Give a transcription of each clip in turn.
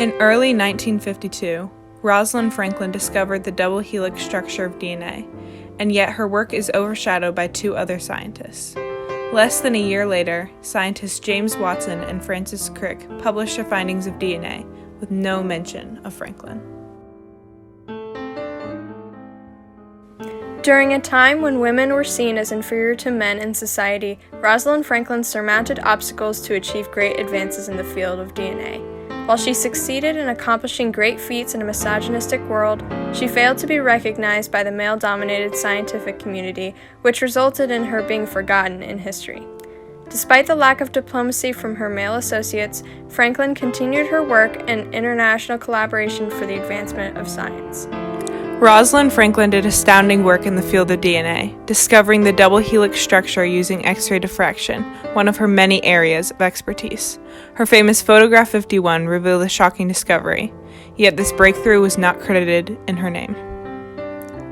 In early 1952, Rosalind Franklin discovered the double helix structure of DNA, and yet her work is overshadowed by two other scientists. Less than a year later, scientists James Watson and Francis Crick published their findings of DNA, with no mention of Franklin. During a time when women were seen as inferior to men in society, Rosalind Franklin surmounted obstacles to achieve great advances in the field of DNA. While she succeeded in accomplishing great feats in a misogynistic world, she failed to be recognized by the male-dominated scientific community, which resulted in her being forgotten in history. Despite the lack of diplomacy from her male associates, Franklin continued her work in international collaboration for the advancement of science. Rosalind Franklin did astounding work in the field of DNA, discovering the double helix structure using X-ray diffraction, one of her many areas of expertise. Her famous Photograph 51 revealed a shocking discovery, yet this breakthrough was not credited in her name.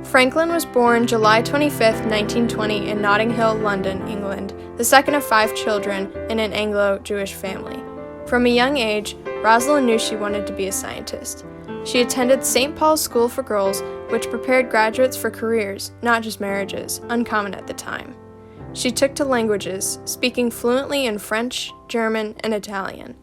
Franklin was born July 25, 1920 in Notting Hill, London, England, the second of 5 children in an Anglo-Jewish family. From a young age, Rosalind knew she wanted to be a scientist. She attended St. Paul's School for Girls, which prepared graduates for careers, not just marriages, uncommon at the time. She took to languages, speaking fluently in French, German, and Italian.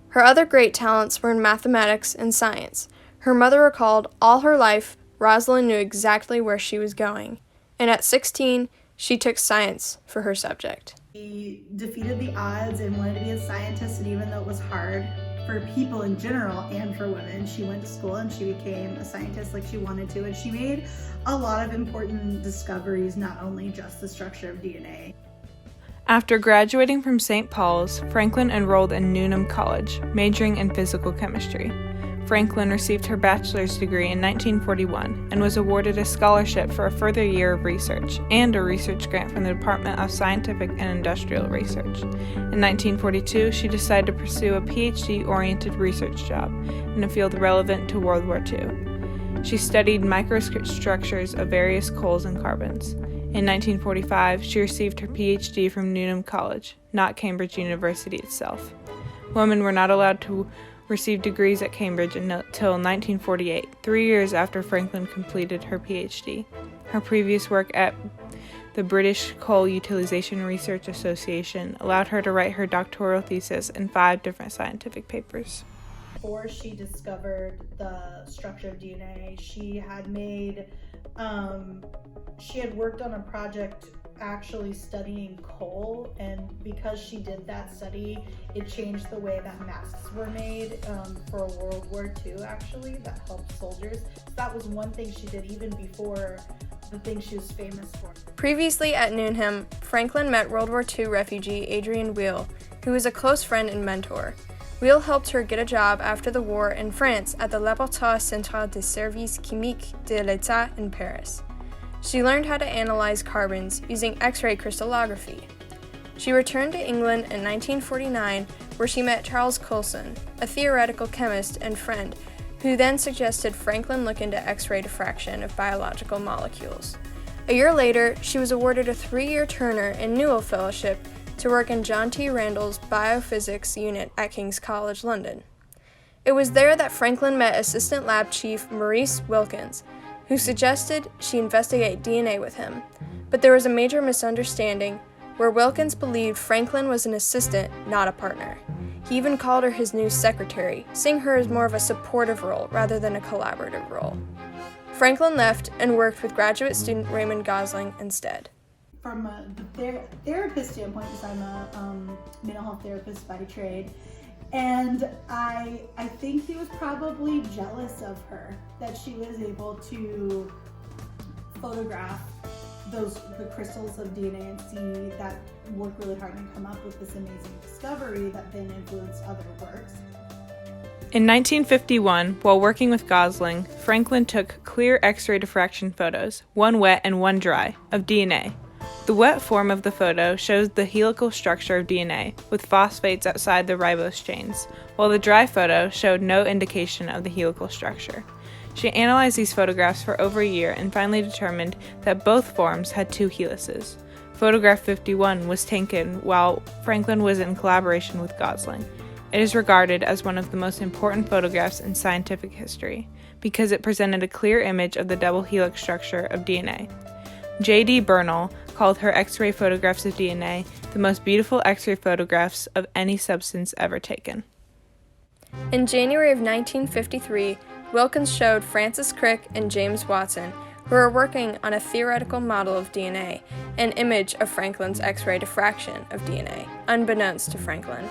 Her other great talents were in mathematics and science. Her mother recalled, all her life, Rosalind knew exactly where she was going, and at 16, she took science for her subject. She defeated the odds and wanted to be a scientist, and even though it was hard for people in general and for women, she went to school and she became a scientist like she wanted to, and she made a lot of important discoveries, not only just the structure of DNA. After graduating from St. Paul's, Franklin enrolled in Newnham College, majoring in physical chemistry. Franklin received her bachelor's degree in 1941 and was awarded a scholarship for a further year of research and a research grant from the Department of Scientific and Industrial Research. In 1942, she decided to pursue a PhD-oriented research job in a field relevant to World War II. She studied microstructures of various coals and carbons. In 1945, she received her PhD from Newnham College, not Cambridge University itself. Women were not allowed to receive degrees at Cambridge until 1948, 3 years after Franklin completed her PhD. Her previous work at the British Coal Utilisation Research Association allowed her to write her doctoral thesis in 5 different scientific papers. Before she discovered the structure of DNA, she had worked on a project actually studying coal, and because she did that study, it changed the way that masks were made for World War II, actually, that helped soldiers. So that was one thing she did even before the thing she was famous for. Previously at Newnham, Franklin met World War II refugee Adrienne Weil, who was a close friend and mentor. Weil helped her get a job after the war in France at the Laboratoire Central des Services Chimiques de l'État in Paris. She learned how to analyze carbons using X-ray crystallography. She returned to England in 1949, where she met Charles Coulson, a theoretical chemist and friend, who then suggested Franklin look into X-ray diffraction of biological molecules. A year later, she was awarded a 3-year Turner and Newell Fellowship to work in John T. Randall's biophysics unit at King's College London. It was there that Franklin met Assistant Lab Chief Maurice Wilkins, who suggested she investigate DNA with him. But there was a major misunderstanding where Wilkins believed Franklin was an assistant, not a partner. He even called her his new secretary, seeing her as more of a supportive role rather than a collaborative role. Franklin left and worked with graduate student Raymond Gosling instead. From a therapist standpoint, because I'm a mental health therapist by trade, and I think he was probably jealous of her that she was able to photograph the crystals of DNA and see that work really hard and come up with this amazing discovery that then influenced other works. In 1951, while working with Gosling, Franklin took clear X-ray diffraction photos, one wet and one dry, of DNA. The wet form of the photo shows the helical structure of DNA, with phosphates outside the ribose chains, while the dry photo showed no indication of the helical structure. She analyzed these photographs for over a year and finally determined that both forms had 2 helices. Photograph 51 was taken while Franklin was in collaboration with Gosling. It is regarded as one of the most important photographs in scientific history because it presented a clear image of the double helix structure of DNA. J.D. Bernal called her X-ray photographs of DNA the most beautiful X-ray photographs of any substance ever taken. In January of 1953, Wilkins showed Francis Crick and James Watson, who were working on a theoretical model of DNA, an image of Franklin's X-ray diffraction of DNA, unbeknownst to Franklin.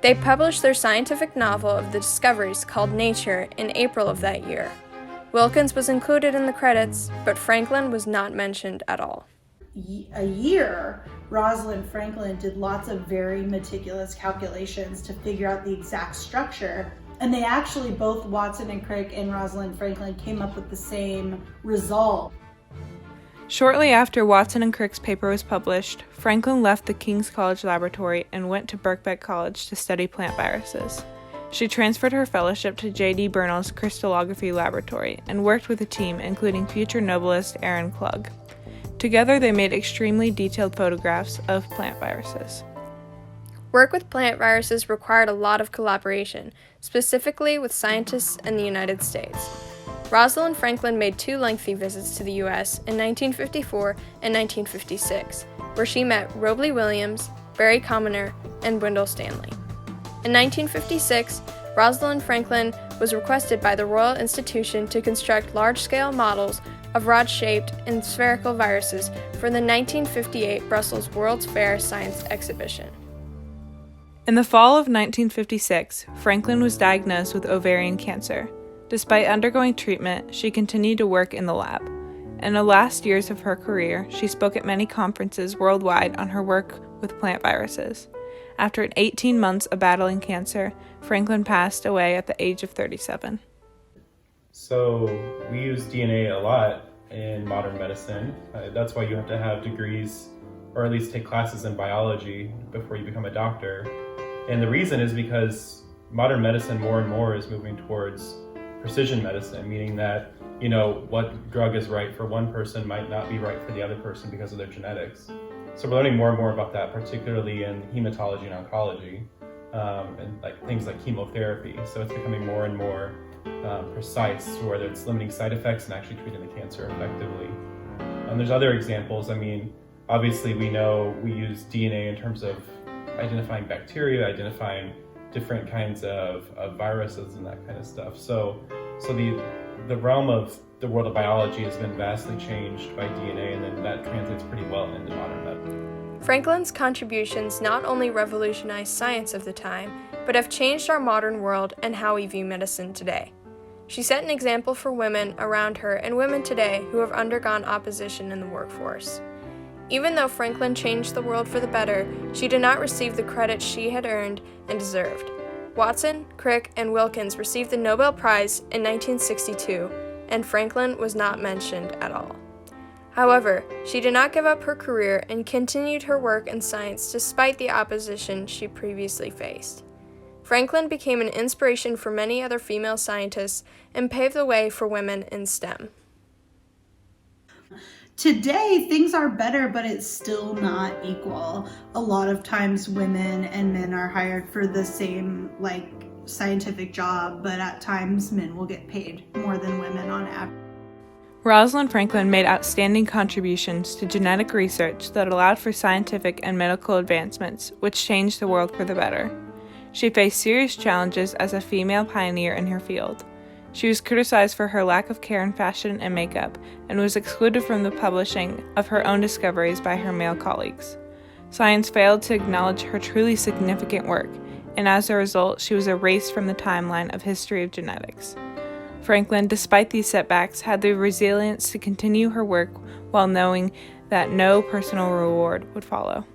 They published their scientific novel of the discoveries called Nature in April of that year. Wilkins was included in the credits, but Franklin was not mentioned at all. A year, Rosalind Franklin did lots of very meticulous calculations to figure out the exact structure. And they actually, both Watson and Crick and Rosalind Franklin, came up with the same result. Shortly after Watson and Crick's paper was published, Franklin left the King's College Laboratory and went to Birkbeck College to study plant viruses. She transferred her fellowship to J.D. Bernal's crystallography laboratory and worked with a team including future Nobelist Aaron Klug. Together, they made extremely detailed photographs of plant viruses. Work with plant viruses required a lot of collaboration, specifically with scientists in the United States. Rosalind Franklin made 2 lengthy visits to the U.S. in 1954 and 1956, where she met Robley Williams, Barry Commoner, and Wendell Stanley. In 1956, Rosalind Franklin was requested by the Royal Institution to construct large-scale models of rod-shaped and spherical viruses for the 1958 Brussels World's Fair Science Exhibition. In the fall of 1956, Franklin was diagnosed with ovarian cancer. Despite undergoing treatment, she continued to work in the lab. In the last years of her career, she spoke at many conferences worldwide on her work with plant viruses. After 18 months of battling cancer, Franklin passed away at the age of 37. So we use DNA a lot in modern medicine. That's why you have to have degrees or at least take classes in biology before you become a doctor. And the reason is because modern medicine more and more is moving towards precision medicine, meaning that, what drug is right for one person might not be right for the other person because of their genetics. So we're learning more and more about that, particularly in hematology and oncology, and things like chemotherapy. So it's becoming more and more precise, whether it's limiting side effects and actually treating the cancer effectively. And there's other examples. Obviously we know we use DNA in terms of identifying bacteria, identifying different kinds of viruses and that kind of stuff. So the realm of the world of biology has been vastly changed by DNA, and then that translates pretty well into modern medicine. Franklin's contributions not only revolutionized science of the time, but have changed our modern world and how we view medicine today. She set an example for women around her and women today who have undergone opposition in the workforce. Even though Franklin changed the world for the better, she did not receive the credit she had earned and deserved. Watson, Crick, and Wilkins received the Nobel Prize in 1962, and Franklin was not mentioned at all. However, she did not give up her career and continued her work in science despite the opposition she previously faced. Franklin became an inspiration for many other female scientists and paved the way for women in STEM. Today, things are better, but it's still not equal. A lot of times women and men are hired for the same, scientific job, but at times men will get paid more than women on average. Rosalind Franklin made outstanding contributions to genetic research that allowed for scientific and medical advancements, which changed the world for the better. She faced serious challenges as a female pioneer in her field. She was criticized for her lack of care in fashion and makeup, and was excluded from the publishing of her own discoveries by her male colleagues. Science failed to acknowledge her truly significant work, and as a result, she was erased from the timeline of history of genetics. Franklin, despite these setbacks, had the resilience to continue her work while knowing that no personal reward would follow.